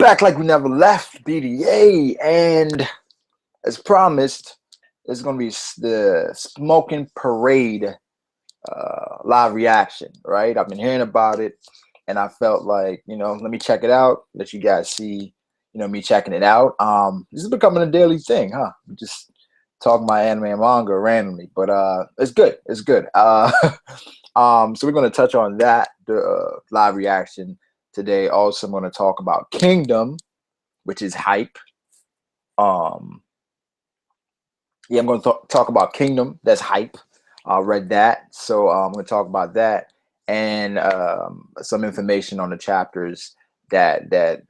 back like we never left, BDA, and as promised, it's gonna be the Smoking Parade live reaction, right? I've been hearing about it, and I felt like, let me check it out, let you guys see, me checking it out. This is becoming a daily thing, huh? Just talking about anime and manga randomly, but it's good. It's good. So we're gonna touch on that, the live reaction today. Also, I'm gonna talk about Kingdom, which is hype. Um, yeah, I'm going to talk about Kingdom. That's hype. I read that, so I'm going to talk about that and some information on the chapters that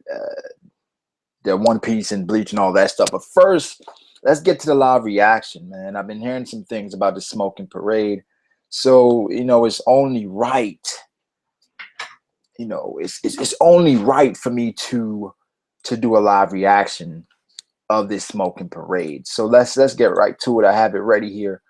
One Piece and Bleach and all that stuff. But first, let's get to the live reaction, man. I've been hearing some things about the Smoking Parade, so it's only right. It's only right for me to do a live reaction of this Smoking Parade. So let's get right to it. I have it ready here.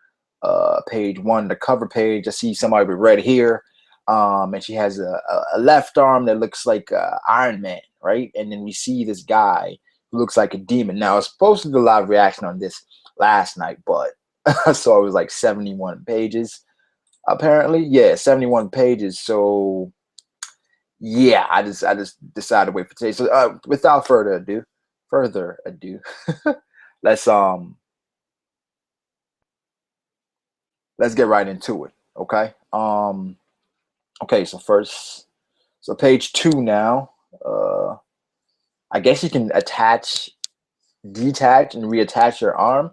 Page 1, the cover page. I see somebody with red hair, and she has a left arm that looks like Iron Man, right? And then we see this guy who looks like a demon. Now I was supposed to do a live reaction on this last night, but I saw it was like 71 pages. Apparently, yeah, 71 pages. So yeah, I just decided to wait for today. So without further ado, let's get right into it. Okay. Okay, so page 2 now. I guess you can detach and reattach your arm.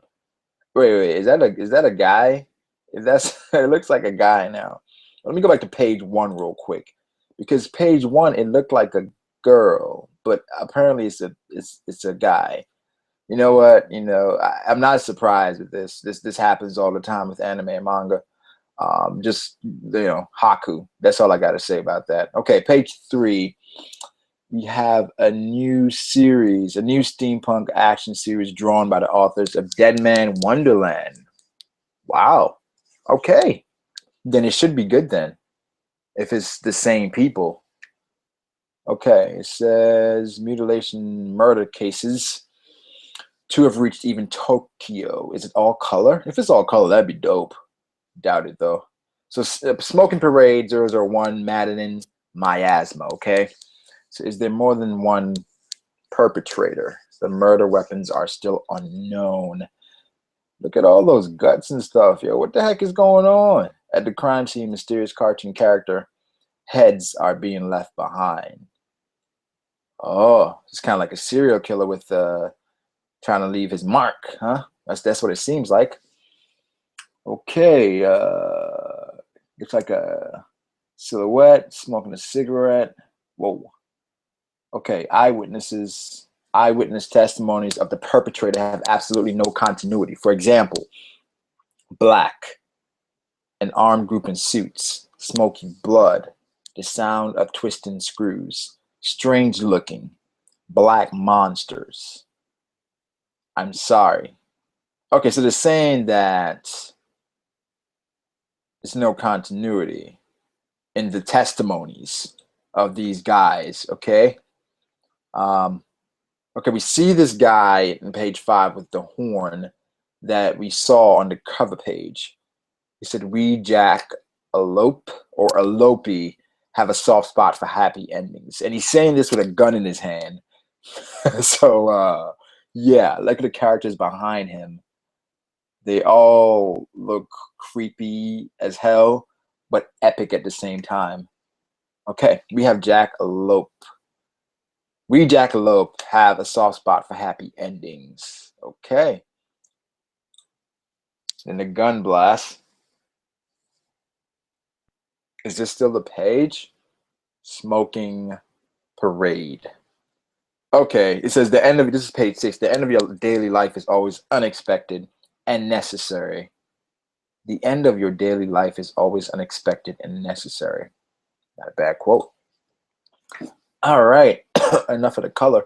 Wait, is that a guy? If that's it looks like a guy now. Let me go back to page 1 real quick, because page 1 it looked like a girl, but apparently it's a guy. You know what? I'm not surprised with this. This happens all the time with anime and manga. Just Haku. That's all I got to say about that. Okay, page 3. We have a new series, a new steampunk action series drawn by the authors of Dead Man Wonderland. Wow. Okay, then it should be good then, if it's the same people. Okay, it says mutilation murder cases. 2 have reached even Tokyo. Is it all color? If it's all color, that'd be dope. Doubt it though. So Smoking Parade 001 Madeline Miasma. Okay. So is there more than one perpetrator? The murder weapons are still unknown. Look at all those guts and stuff, yo. What the heck is going on? At the crime scene, mysterious cartoon character heads are being left behind. Oh, it's kind of like a serial killer with trying to leave his mark, huh? That's what it seems like. Okay, looks like a silhouette smoking a cigarette. Whoa. Okay, eyewitness testimonies of the perpetrator have absolutely no continuity. For example, black, an armed group in suits, smoking blood, the sound of twisting screws, strange looking, black monsters. I'm sorry. Okay, so they're saying that there's no continuity in the testimonies of these guys. Okay. Okay, we see this guy in page 5 with the horn that we saw on the cover page. He said, "We Jack Elope or Elope have a soft spot for happy endings," and he's saying this with a gun in his hand. So yeah, look at the characters behind him. They all look creepy as hell, but epic at the same time. Okay, we have Jack Elope. We Jackalope have a soft spot for happy endings. Okay. Then the gun blast. Is this still the page? Smoking Parade. Okay, it says this is page 6. The end of your daily life is always unexpected and necessary. The end of your daily life is always unexpected and necessary. Not a bad quote. All right, enough of the color.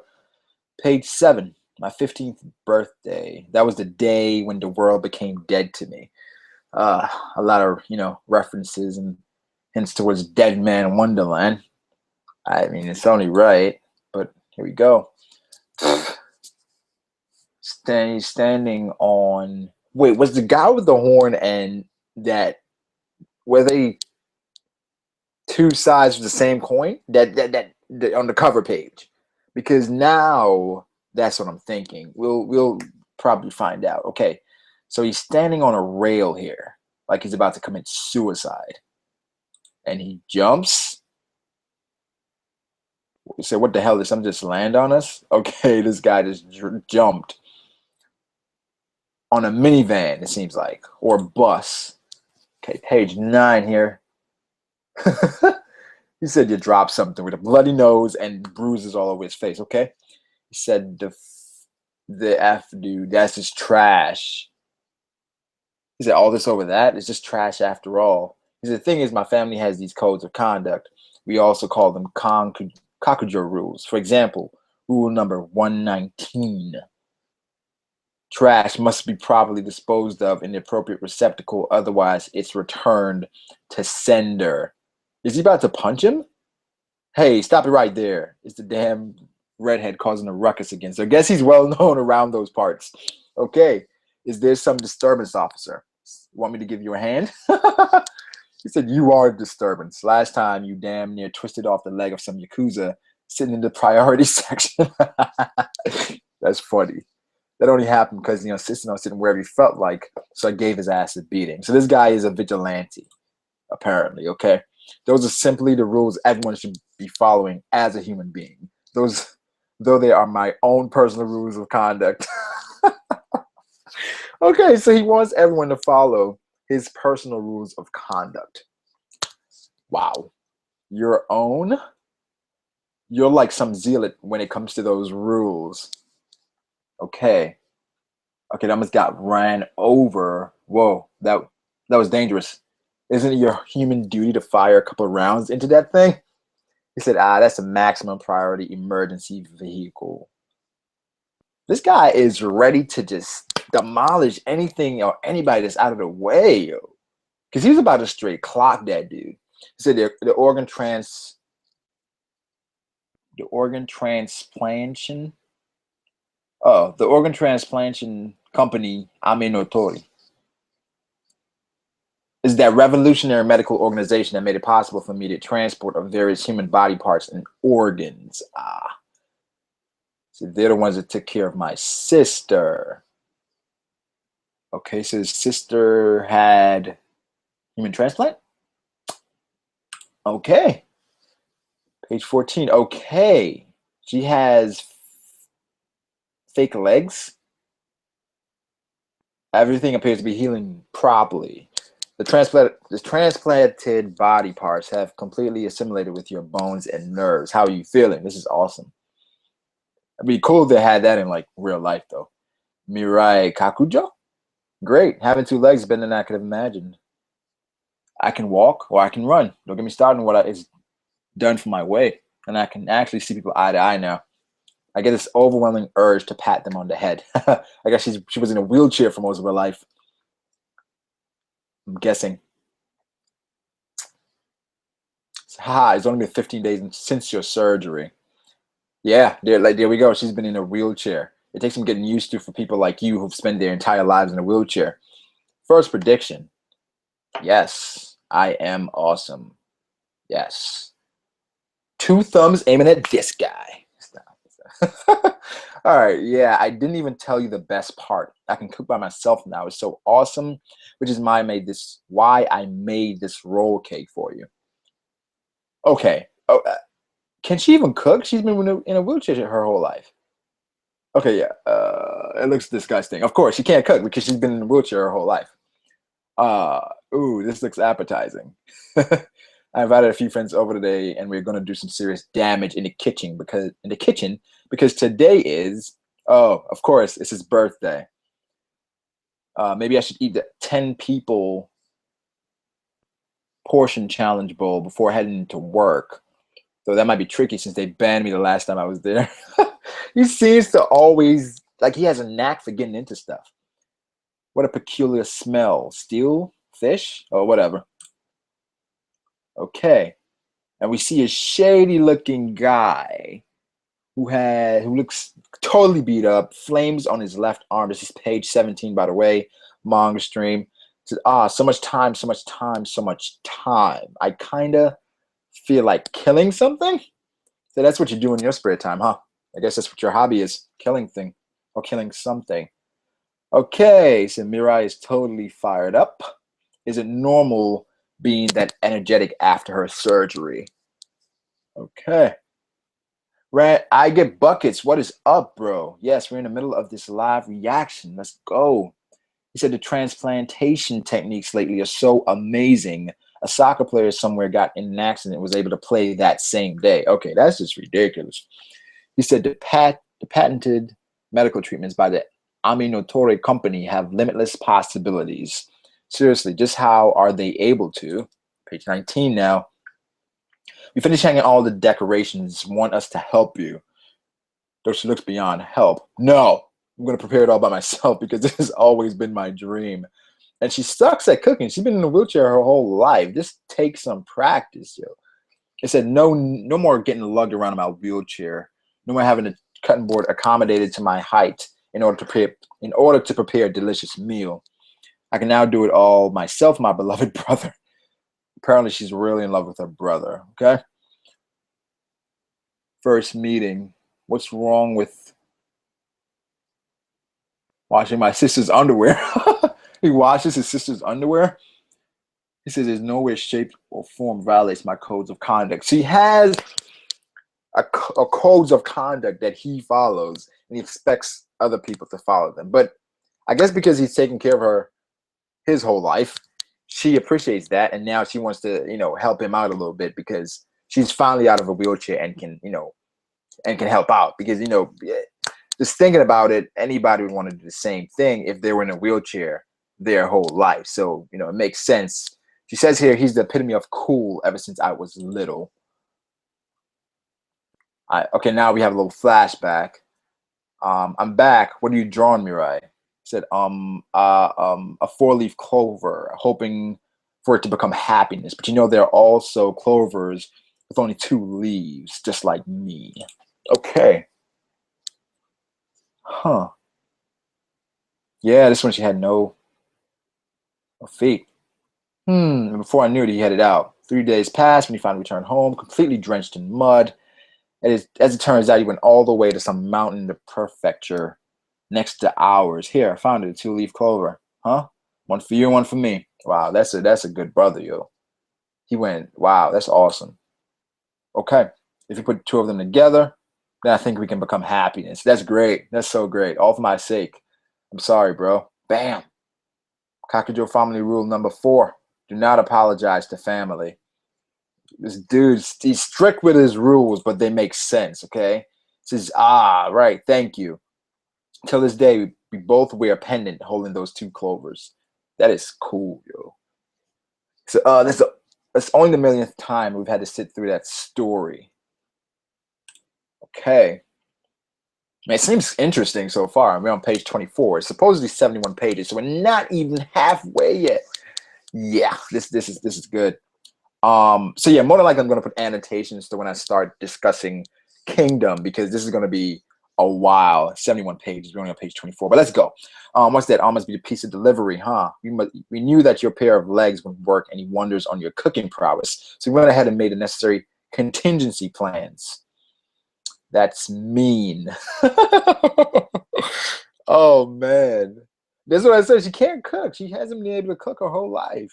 Page 7, my 15th birthday. That was the day when the world became dead to me. A lot of, references and hints towards Dead Man Wonderland. I mean, it's only right, but Here we go. Standing on. Wait, was the guy with the horn and that were they two sides of the same coin? That on the cover page, because now that's what I'm thinking. We'll probably find out. Okay, so he's standing on a rail here, like he's about to commit suicide, and he jumps. You say, what the hell? Did something just land on us? Okay, this guy just jumped on a minivan, it seems like, or a bus. Okay, page 9 here. He said you dropped something with a bloody nose and bruises all over his face. Okay, he said the F dude, that's just trash. He said all this over that is just trash after all. He said the thing is, my family has these codes of conduct. We also call them Kakujo rules. For example, rule number 119. Trash must be properly disposed of in the appropriate receptacle, otherwise it's returned to sender. Is he about to punch him? Hey, stop it right there. It's the damn redhead causing a ruckus again. So I guess he's well known around those parts. Okay. Is there some disturbance, officer? Want me to give you a hand? He said, you are a disturbance. Last time you damn near twisted off the leg of some Yakuza sitting in the priority section. That's funny. That only happened because, insisting on sitting wherever he felt like, so I gave his ass a beating. So this guy is a vigilante, apparently, okay? Those are simply the rules everyone should be following as a human being. Those, though they are my own personal rules of conduct. Okay, so he wants everyone to follow his personal rules of conduct. Wow. Your own? You're like some zealot when it comes to those rules. Okay. Okay, that almost got ran over. Whoa, that was dangerous. Isn't it your human duty to fire a couple of rounds into that thing? He said, that's a maximum priority emergency vehicle. This guy is ready to just demolish anything or anybody that's out of the way, yo. Because he was about to straight clock that dude. He said the organ transplantation. Oh, the organ transplantation company, Aminotori, is that revolutionary medical organization that made it possible for me to transport of various human body parts and organs. So they're the ones that took care of my sister. Okay, so his sister had human transplant? Okay. Page 14. Okay. She has fake legs. Everything appears to be healing properly. The transplanted body parts have completely assimilated with your bones and nerves. How are you feeling? This is awesome. It'd be cool if they had that in like real life though. Mirai Kakujo? Great. Having 2 legs is better than I could have imagined. I can walk or I can run. Don't get me started on what is done for my way. And I can actually see people eye to eye now. I get this overwhelming urge to pat them on the head. I guess she was in a wheelchair for most of her life. I'm guessing. It's only been 15 days since your surgery. Yeah, there we go. She's been in a wheelchair. It takes some getting used to for people like you who've spent their entire lives in a wheelchair. First prediction. Yes, I am awesome. Yes. 2 thumbs aiming at this guy. All right, yeah, I didn't even tell you the best part. I can cook by myself now. It's so awesome, which is why I made this roll cake for you. Okay. Oh, can she even cook? She's been in a wheelchair her whole life. Okay, yeah. It looks disgusting. Of course, she can't cook because she's been in a wheelchair her whole life. Ooh, this looks appetizing. I invited a few friends over today, and we're going to do some serious damage in the kitchen because today is, of course, it's his birthday. Maybe I should eat the 10 people portion challenge bowl before heading to work. So that might be tricky since they banned me the last time I was there. He seems to always, like he has a knack for getting into stuff. What a peculiar smell. Steel? Fish? Or whatever. Okay. And we see a shady looking guy who looks totally beat up, flames on his left arm. This is page 17, by the way. Manga stream. Says, so much time, so much time, so much time. I kinda feel like killing something. So that's what you do in your spare time, huh? I guess that's what your hobby is, killing thing or killing something. Okay, so Mirai is totally fired up. Is it normal being that energetic after her surgery? Okay. Right, I get buckets. What is up, bro? Yes, we're in the middle of this live reaction. Let's go. He said the transplantation techniques lately are so amazing. A soccer player somewhere got in an accident and was able to play that same day. Okay, that's just ridiculous. He said the patented medical treatments by the Aminotore company have limitless possibilities. Seriously, just how are they able to? Page 19 now. We finished hanging all the decorations. Want us to help you? Though she looks beyond help. No, I'm going to prepare it all by myself because this has always been my dream. And she sucks at cooking. She's been in a wheelchair her whole life. This takes some practice, yo. It said no more getting lugged around in my wheelchair. No more having a cutting board accommodated to my height in order to prepare a delicious meal. I can now do it all myself, my beloved brother. Apparently, she's really in love with her brother. Okay. First meeting. What's wrong with washing my sister's underwear? He washes his sister's underwear. He says there's no way, shape, or form violates my codes of conduct. She has a codes of conduct that he follows, and he expects other people to follow them. But I guess because he's taking care of her his whole life, she appreciates that, and now she wants to, help him out a little bit because she's finally out of a wheelchair and can help out. Because just thinking about it, anybody would want to do the same thing if they were in a wheelchair their whole life. So it makes sense. She says here he's the epitome of cool ever since I was little. Okay, now we have a little flashback. I'm back. What are you drawing, Mirai? Said, a four-leaf clover, hoping for it to become happiness. But there are also clovers with only two leaves, just like me. Okay. Huh. Yeah, this one she had no feet. And before I knew it, he headed out. 3 days passed when he finally returned home, completely drenched in mud. As it turns out, he went all the way to some mountain in the prefecture next to ours. Here, I found it, a two-leaf clover. Huh? One for you, one for me. Wow, that's a good brother, yo. He went, wow, that's awesome. Okay, if you put two of them together, then I think we can become happiness. That's great. That's so great. All for my sake. I'm sorry, bro. Bam. Kakajo family rule number 4. Do not apologize to family. This dude, he's strict with his rules, but they make sense, okay? Says, right, thank you. Till this day, we both wear a pendant holding those two clovers. That is cool, yo. So that's only the millionth time we've had to sit through that story. Okay. Man, it seems interesting so far. We're on page 24. It's supposedly 71 pages, so we're not even halfway yet. Yeah, this is good. So yeah, more than likely I'm gonna put annotations to when I start discussing Kingdom because this is gonna be a while. 71 pages. We're only on page 24. But let's go. What's that? Must be a piece of delivery, huh? We knew that your pair of legs would work any wonders on your cooking prowess, so we went ahead and made the necessary contingency plans. That's mean. Oh man, that's what I said. She can't cook. She hasn't been able to cook her whole life.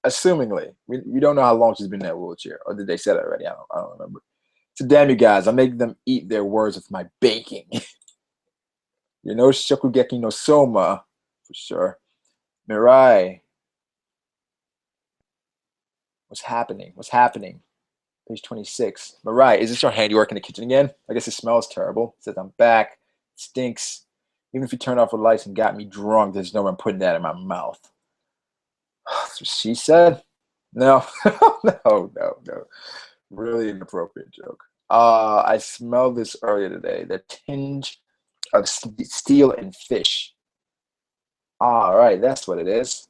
Assumingly, we don't know how long she's been in that wheelchair, or did they say that already? I don't remember. So damn you guys, I make them eat their words with my baking. Shokugeki no Soma, for sure. Mirai, what's happening? What's happening? Page 26. Mirai, is this your handiwork in the kitchen again? I guess it smells terrible. It says I'm back. It stinks. Even if you turned off the lights and got me drunk, there's no one putting that in my mouth. That's what she said? No. No. Really inappropriate joke. I smelled this earlier today. The tinge of steel and fish. All right, that's what it is.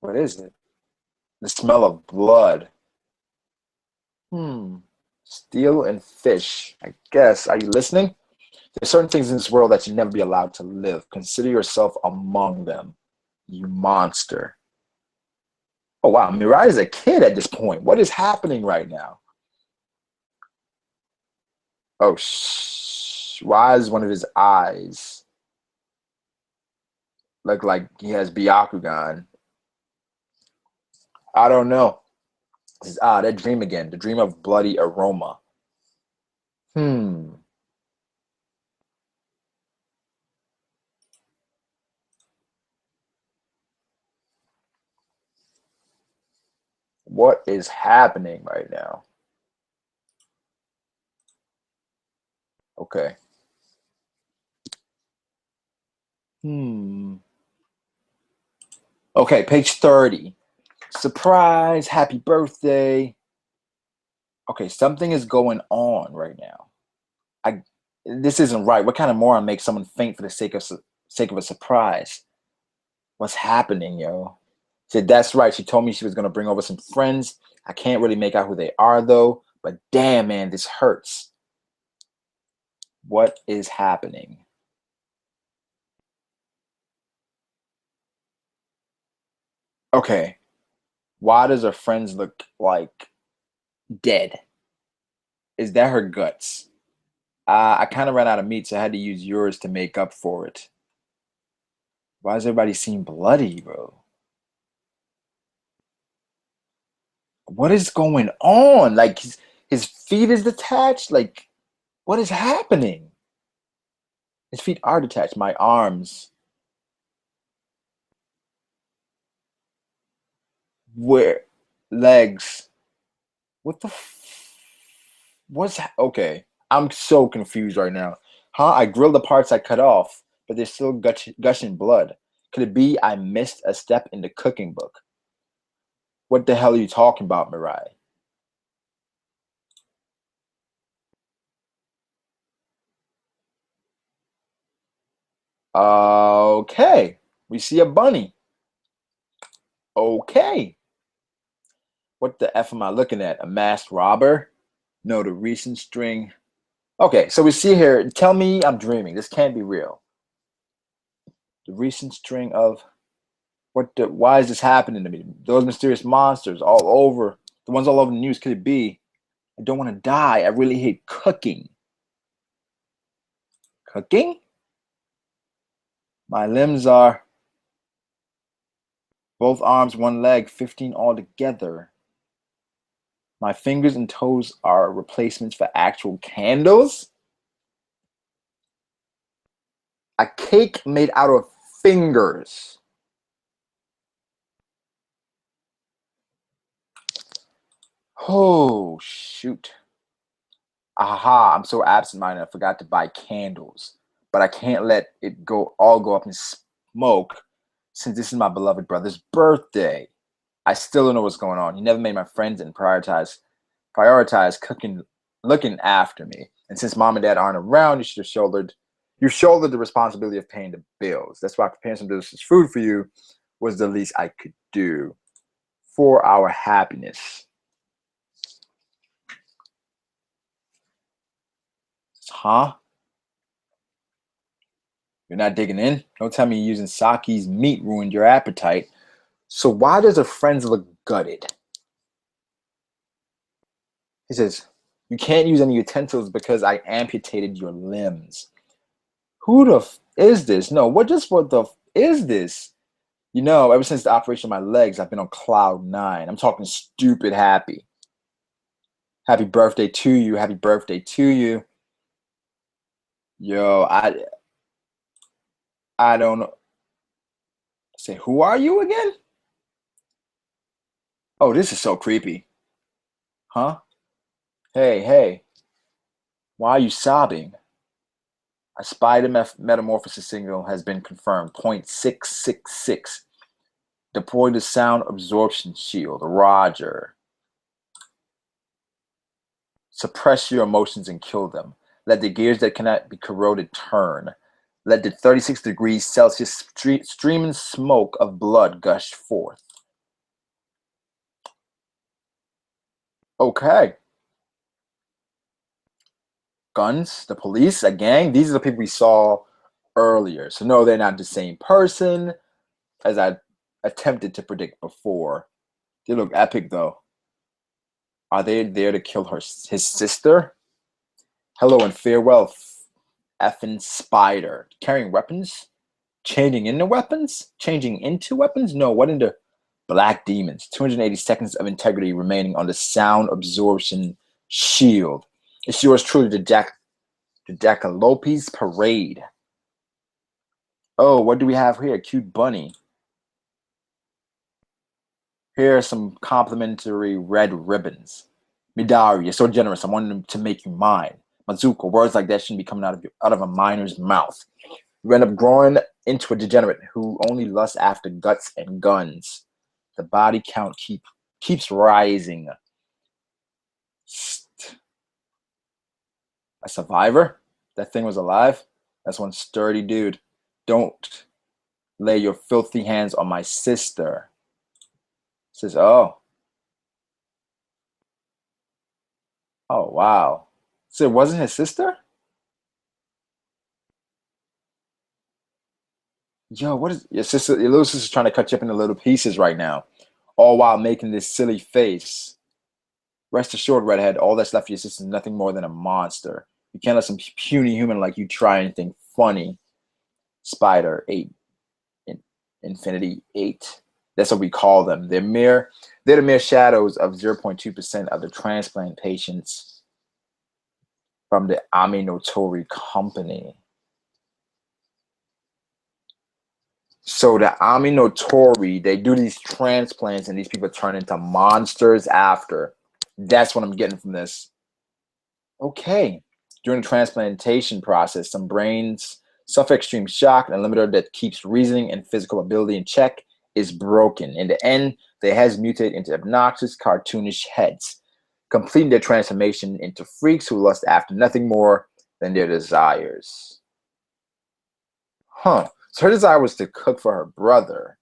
What is it? The smell of blood. Steel and fish. I guess. Are you listening? There's certain things in this world that you never be allowed to live. Consider yourself among them, you monster. Oh wow, Mirai is a kid at this point. What is happening right now? Oh, why is one of his eyes look like he has Byakugan? I don't know. This is that dream again. The dream of bloody aroma. Hmm. What is happening right now? Okay. Hmm. Okay, page 30. Surprise, happy birthday. Okay, something is going on right now. I this isn't right. What kind of moron makes someone faint for the sake of a surprise? What's happening, yo? She said, that's right. She told me she was gonna bring over some friends. I can't really make out who they are though, but damn man, this hurts. What is happening? Okay. Why does her friends look like dead? Is that her guts? I kind of ran out of meat, so I had to use yours to make up for it. Why does everybody seem bloody, bro? What is going on? Like his feet is detached? Like, what is happening? His feet are detached. My arms. Where? Legs. What the okay. I'm so confused right now. Huh? I grilled the parts I cut off, but there's still gushing blood. Could it be I missed a step in the cooking book? What the hell are you talking about, Mirai? Okay. We see a bunny. Okay. What the F am I looking at? A masked robber? No, the recent string. Okay, so we see here. Tell me I'm dreaming. This can't be real. The recent string of why is this happening to me? Those mysterious monsters all over. The ones all over the news. Could it be? I don't want to die. I really hate cooking. Cooking? My limbs are both arms, one leg, 15 altogether. My fingers and toes are replacements for actual candles. A cake made out of fingers. Oh, shoot. Aha, I'm so absent-minded I forgot to buy candles. But I can't let it go up in smoke since this is my beloved brother's birthday. I still don't know what's going on. He never made my friends and prioritize cooking looking after me. And since mom and dad aren't around, you shouldered the responsibility of paying the bills. That's why preparing some delicious food for you was the least I could do for our happiness. Huh? You're not digging in? Don't tell me using Saki's meat ruined your appetite. So why does her friends look gutted? He says, you can't use any utensils because I amputated your limbs. Who the is this? No, what the is this? You know, ever since the operation of my legs, I've been on cloud nine. I'm talking stupid happy. Happy birthday to you. Happy birthday to you. Yo, I don't know. Say, who are you again? Oh, this is so creepy. Huh? Hey, hey, why are you sobbing? A spider metamorphosis signal has been confirmed. Point 666. Deploy the sound absorption shield. Roger. Suppress your emotions and kill them. Let the gears that cannot be corroded turn. Let the 36 degrees Celsius streaming smoke of blood gush forth. Okay. Guns, the police, a gang. These are the people we saw earlier. So no, they're not the same person as I attempted to predict before. They look epic though. Are they there to kill his sister? Hello and farewell, effing spider. Carrying weapons? Changing into weapons? Changing into weapons? No, what into black demons? 280 seconds of integrity remaining on the sound absorption shield. It's yours truly, the Jackalope's Parade. Oh, what do we have here? Cute bunny. Here are some complimentary red ribbons. Midari, you're so generous. I wanted to make you mine. Mazuko, words like that shouldn't be coming out of a miner's mouth. You end up growing into a degenerate who only lusts after guts and guns. The body count keeps rising. A survivor? That thing was alive? That's one sturdy dude. Don't lay your filthy hands on my sister. Says, oh. Oh, wow. So it wasn't his sister? Yo, what is your sister? Your little sister's trying to cut you up into little pieces right now, all while making this silly face. Rest assured, redhead, all that's left of your sister is nothing more than a monster. You can't let some puny human like you try anything funny. Spider 8, Infinity 8. That's what we call them. They're the mere shadows of 0.2% of the transplant patients from the Aminotori company. So the Aminotori, they do these transplants and these people turn into monsters after. That's what I'm getting from this. Okay. During the transplantation process, some brains suffer extreme shock, and a limiter that keeps reasoning and physical ability in check is broken. In the end, their heads mutate into obnoxious, cartoonish heads, completing their transformation into freaks who lust after nothing more than their desires. Huh. So her desire was to cook for her brother.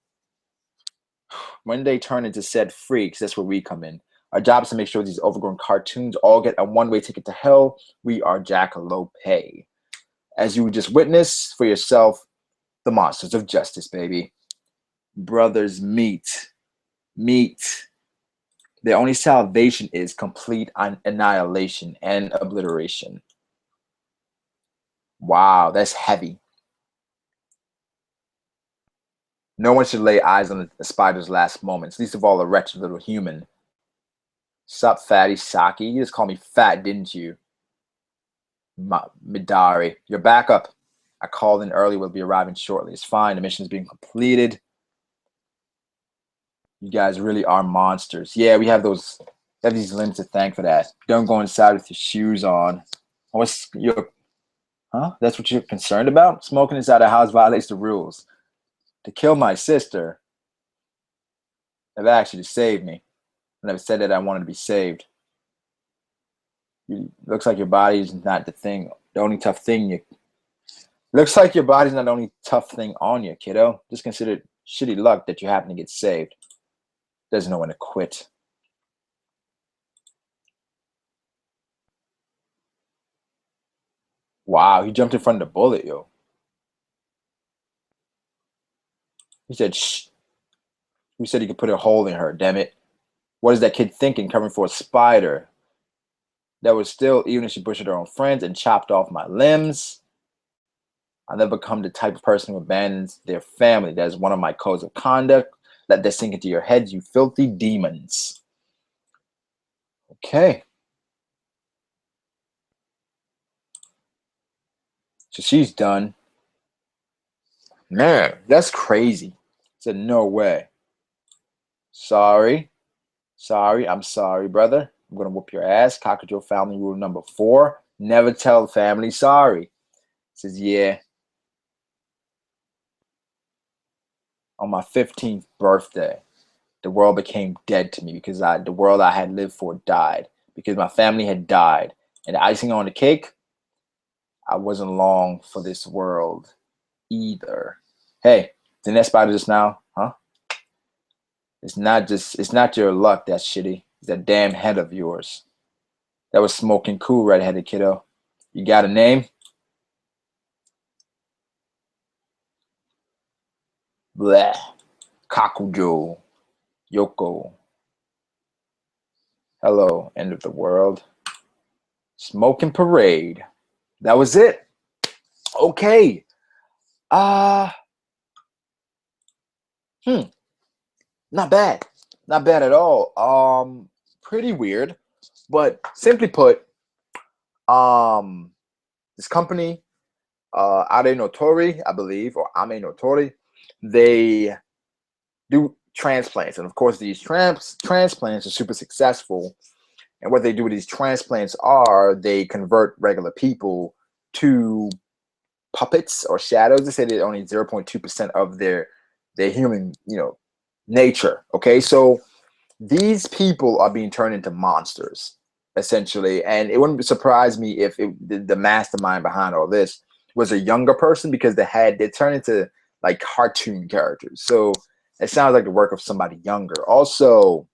When they turn into said freaks, that's where we come in. Our job is to make sure these overgrown cartoons all get a one-way ticket to hell. We are Jackalope. As you just witnessed for yourself, the monsters of justice, baby. Brothers meet. Their only salvation is complete annihilation and obliteration. Wow, that's heavy. No one should lay eyes on the spider's last moments, least of all a wretched little human. Sup, fatty Saki? You just called me fat, didn't you? Midari, you're back up. I called in early. We'll be arriving shortly. It's fine. The mission's being completed. You guys really are monsters. Yeah, we have these limbs to thank for that. Don't go inside with your shoes on. What's your huh? That's what you're concerned about? Smoking inside the house violates the rules. To kill my sister. They've actually saved me. I never said that I wanted to be saved. Looks like your body's not the thing. The only tough thing you looks like your body's not the only tough thing on you, kiddo. Just consider it shitty luck that you happen to get saved. There's no one to quit. Wow, he jumped in front of the bullet, yo. He said, shh. Who said he could put a hole in her, damn it? What is that kid thinking, covering for a spider? That was still, even if she butchered her own friends and chopped off my limbs. I'll never become the type of person who abandons their family. That is one of my codes of conduct. Let that sink into your heads, you filthy demons. Okay. So she's done. Man, that's crazy. I said, no way. Sorry. I'm sorry, brother. I'm going to whoop your ass. Cockatiel family rule number 4. Never tell the family sorry. Says, yeah. On my 15th birthday, the world became dead to me because the world I had lived for died. Because my family had died. And the icing on the cake, I wasn't long for this world either. Hey, the next spider just now, huh? It's not your luck that's shitty. It's that damn head of yours. That was smoking cool, red-headed kiddo. You got a name? Bleh. Kakujo. Yoko. Hello, end of the world. Smoking Parade. That was it. Okay. Uh hmm. Not bad. Not bad at all. Pretty weird. But simply put, this company, Ade Notori, I believe, or Ame Notori, they do transplants. And of course, these transplants are super successful. And what they do with these transplants are they convert regular people to puppets or shadows. They say that only 0.2% of their human, nature. Okay, so these people are being turned into monsters essentially, and it wouldn't surprise me if the mastermind behind all this was a younger person because they turn into like cartoon characters. So it sounds like the work of somebody younger. Also,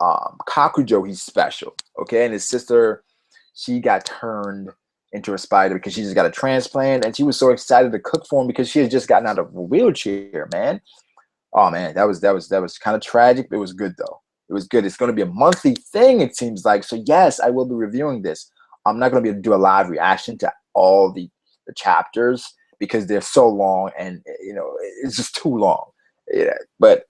Kakujo, he's special, okay, and his sister, she got turned into a spider because she just got a transplant, and she was so excited to cook for him because she had just gotten out of a wheelchair, man. Oh man, that was kind of tragic. But it was good though. It was good. It's going to be a monthly thing, it seems like. So yes, I will be reviewing this. I'm not going to be able to do a live reaction to all the chapters because they're so long, and it's just too long. Yeah, but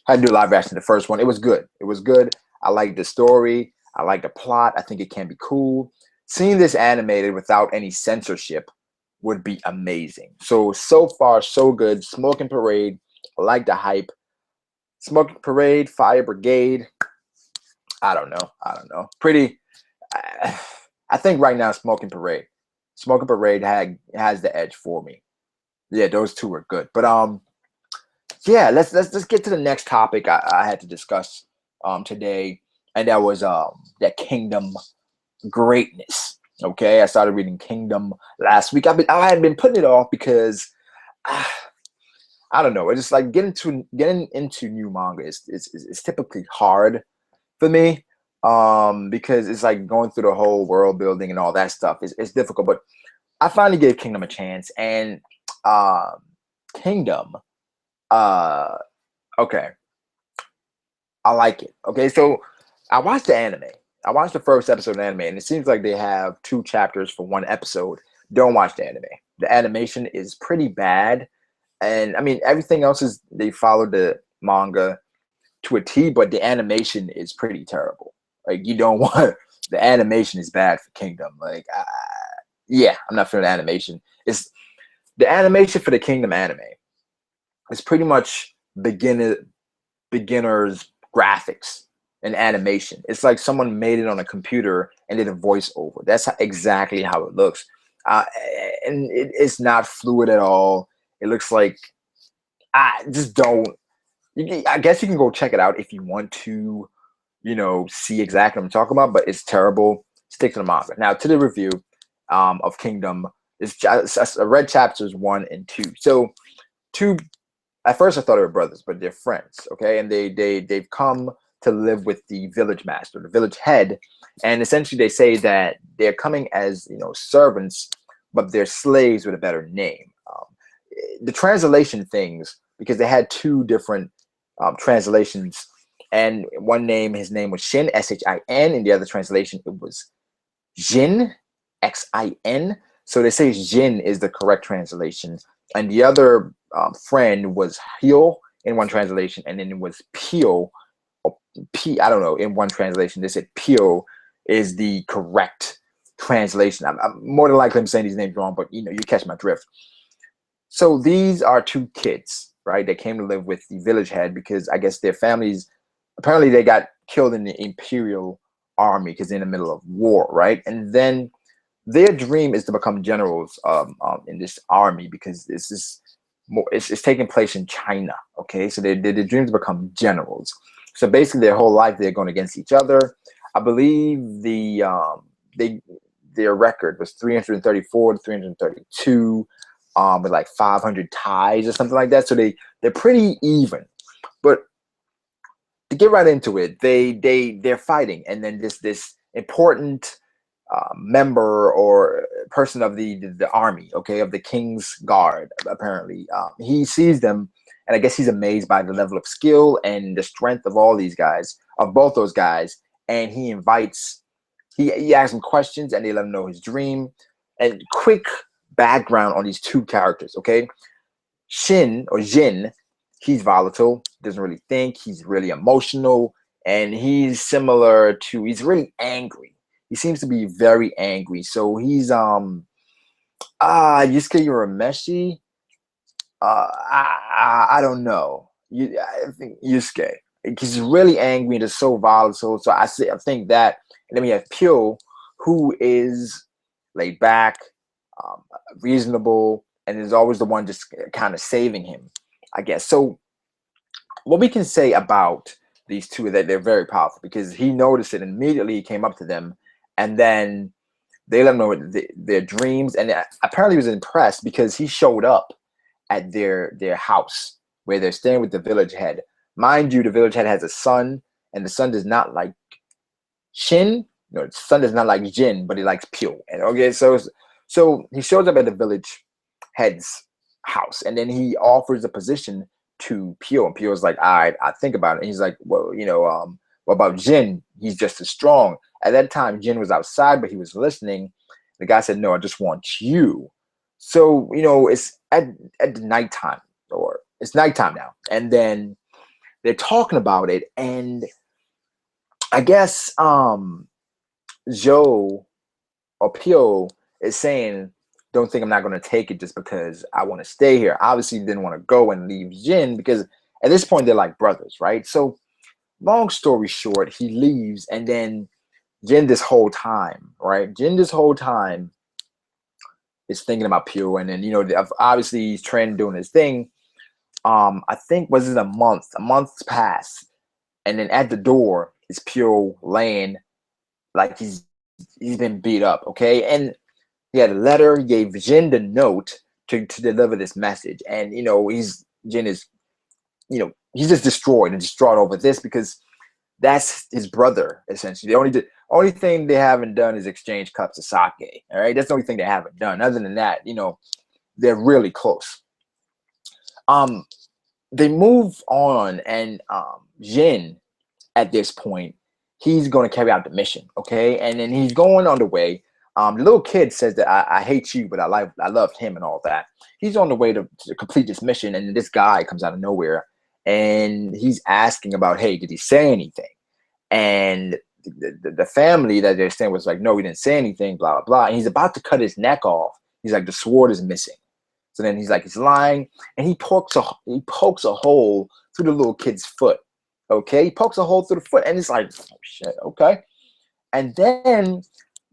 I had to do a live reaction to the first one. It was good. It was good. I like the story. I like the plot. I think it can be cool. Seeing this animated without any censorship would be amazing. So far, so good. Smoking Parade. I like the hype. Smoking Parade, Fire Brigade. I don't know. Pretty. I think right now, Smoking Parade. Smoking Parade has the edge for me. Yeah, those two are good. But yeah, let's get to the next topic I had to discuss today, and that was that Kingdom greatness. Okay, I started reading Kingdom last week. I had been putting it off because I don't know. It's just like getting into new manga is typically hard for me because it's like going through the whole world building and all that stuff. It's difficult, but I finally gave Kingdom a chance, and Kingdom, uh, okay, I like it. Okay, so I watched the anime. I watched the first episode of the anime, and it seems like they have 2 chapters for 1 episode. Don't watch the anime. The animation is pretty bad, and I mean everything else is they followed the manga to a T, but the animation is pretty terrible. Like you don't want the animation is bad for Kingdom. Like yeah, I'm not feeling the animation. It's the animation for the Kingdom anime. It's pretty much beginners graphics and animation. It's like someone made it on a computer and did a voiceover. That's exactly how it looks, and it's not fluid at all. It looks like I just don't. I guess you can go check it out if you want to, see exactly what I'm talking about. But it's terrible. Stick to the manga. Now to the review of Kingdom. I read chapters 1 and 2. So 2. At first, I thought they were brothers, but they're friends. Okay, and they've come to live with the village master, the village head, and essentially they say that they're coming as servants, but they're slaves with a better name. The translation things, because they had 2 different translations, and one name, his name was Shin, Shin, and the other translation it was Jin, Xin. So they say Jin is the correct translation, and the other friend was Hyo in one translation, and then it was Pio, or P. I don't know. In one translation, they said Pio is the correct translation. I'm more than likely I'm saying these names wrong, but you catch my drift. So these are 2 kids, right? They came to live with the village head because I guess their families apparently they got killed in the Imperial Army because they're in the middle of war, right? And then their dream is to become generals in this army because this is more. It's taking place in China. Okay, so their dream to become generals. So basically, their whole life they're going against each other. I believe their record was 334 to 332 with like 500 ties or something like that. So they're pretty even. But to get right into it, they're fighting, and then this important member or person of the army, okay, of the king's guard. Apparently, he sees them, and I guess he's amazed by the level of skill and the strength of all these guys, of both those guys, and he invites. He asks him questions, and they let him know his dream. And quick background on these two characters, okay? Jin, he's volatile, doesn't really think, he's really emotional, and he's really angry. He seems to be very angry. So he's Yusuke Urameshi. I don't know. I think Yusuke. He's really angry and just so volatile. So I think that. And then we have Pyo, who is laid back, um, reasonable, and is always the one just kind of saving him, I guess. So what we can say about these two is that they're very powerful because he noticed it and immediately he came up to them, and then they let him know their dreams, and apparently he was impressed because he showed up at their house where they're staying with the village head. Mind you, the village head has a son, and the son does not like Shin. No, the son does not like Jin, but he likes Pyo. And okay, so he shows up at the village head's house, and then he offers a position to Pyo, and Pyo's like, all right, I think about it. And he's like, well, what about Jin? He's just as strong. At that time, Jin was outside, but he was listening. The guy said, no, I just want you. So, it's at the nighttime, or it's nighttime now. And then they're talking about it. And I guess Joe or Pio is saying, don't think I'm not going to take it just because I want to stay here. Obviously, he didn't want to go and leave Jin because at this point, they're like brothers, right? So, long story short, he leaves. And then Jin this whole time, right? Jin this whole time is thinking about Pyo, and then obviously he's training, doing his thing. I think was it a month's passed, and then at the door is Pyo laying like he's been beat up, okay? And he had a letter. He gave Jin the note to deliver this message, and Jin is he's just destroyed and distraught over this because that's his brother, essentially. The only thing they haven't done is exchange cups of sake. All right, that's the only thing they haven't done. Other than that, they're really close. They move on, and Jin, at this point, he's going to carry out the mission. Okay, and then he's going on the way. The little kid says that I hate you, but I loved him and all that. He's on the way to complete this mission, and this guy comes out of nowhere, and he's asking about, hey, did he say anything? And the family that they're staying with was like, no, he didn't say anything, blah, blah, blah. And he's about to cut his neck off. He's like, the sword is missing. So then he's like, he's lying, and he pokes a hole through the little kid's foot. Okay, he pokes a hole through the foot, and it's like, oh shit, okay. And then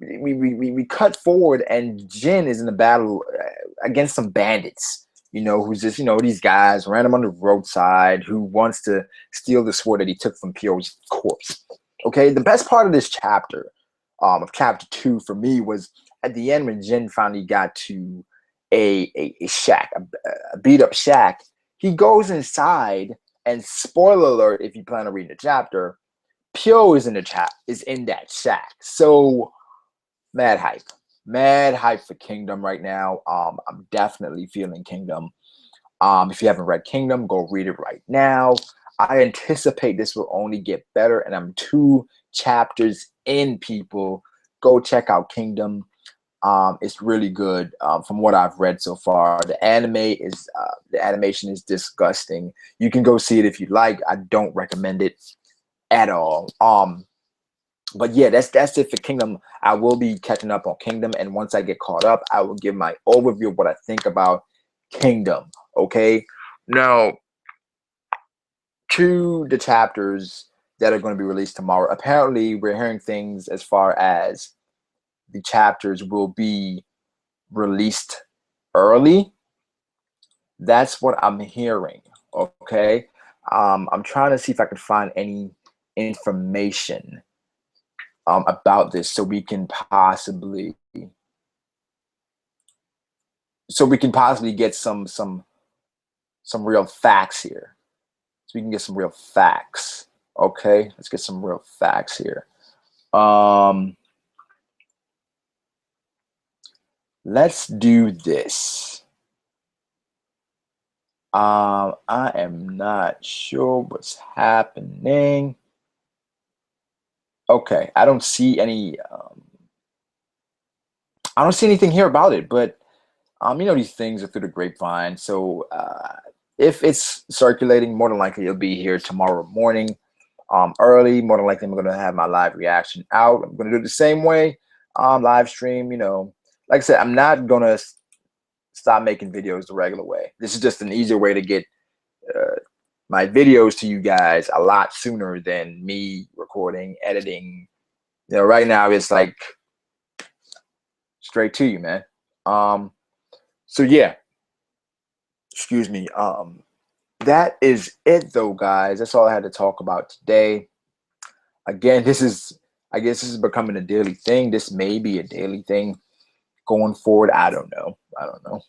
we cut forward, and Jin is in a battle against some bandits. Who's just these guys random on the roadside who wants to steal the sword that he took from Pyo's corpse. Okay, the best part of this chapter, of chapter 2 for me, was at the end when Jin finally got to a shack, a beat up shack. He goes inside, and spoiler alert, if you plan on reading the chapter, Pyo is in that shack. So mad hype for Kingdom right now. I'm definitely feeling Kingdom. If you haven't read Kingdom, go read it right now. I anticipate this will only get better, and I'm 2 chapters in, people. Go check out Kingdom. It's really good from what I've read so far. The animation is disgusting. You can go see it if you like. I don't recommend it at all. But yeah, that's it for Kingdom. I will be catching up on Kingdom, and once I get caught up, I will give my overview of what I think about Kingdom. Okay, now to the chapters that are going to be released tomorrow. Apparently, we're hearing things as far as the chapters will be released early. That's what I'm hearing. Okay, I'm trying to see if I can find any information about this so we can possibly get some real facts here. So we can get some real facts. Okay, let's get some real facts here. let's do this. I am not sure what's happening. Okay, I don't see any. I don't see anything here about it, but these things are through the grapevine. So if it's circulating, more than likely it'll be here tomorrow morning, early. More than likely, I'm going to have my live reaction out. I'm going to do it the same way, live stream. Like I said, I'm not going to stop making videos the regular way. This is just an easier way to get uh, my videos to you guys a lot sooner than me recording, editing. Right now it's like straight to you, man. So yeah, excuse me. That is it though, guys. That's all I had to talk about today. Again, I guess this is becoming a daily thing. This may be a daily thing going forward. I don't know.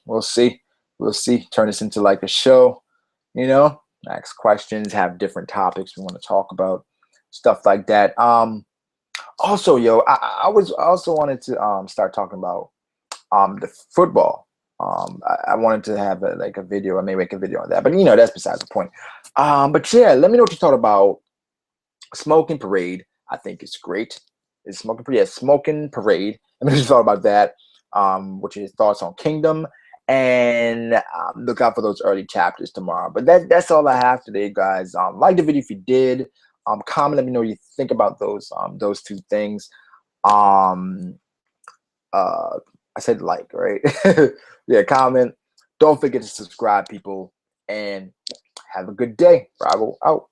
We'll see. We'll see. Turn this into like a show, ask questions, have different topics we want to talk about, stuff like that. Also, yo, I was also wanted to start talking about the football. I wanted to have like a video. I may make a video on that, but that's besides the point. But yeah, let me know what you thought about Smokin Parade. I think it's great. It's Smokin Parade. Yeah, Smokin Parade. Let me know what you thought about that. What your thoughts on Kingdom, and look out for those early chapters tomorrow. But that's all I have today, guys. Like the video if you did. Comment. Let me know what you think about those two things. Um, I said like, right? Yeah, comment. Don't forget to subscribe, people, and have a good day. Bravo out.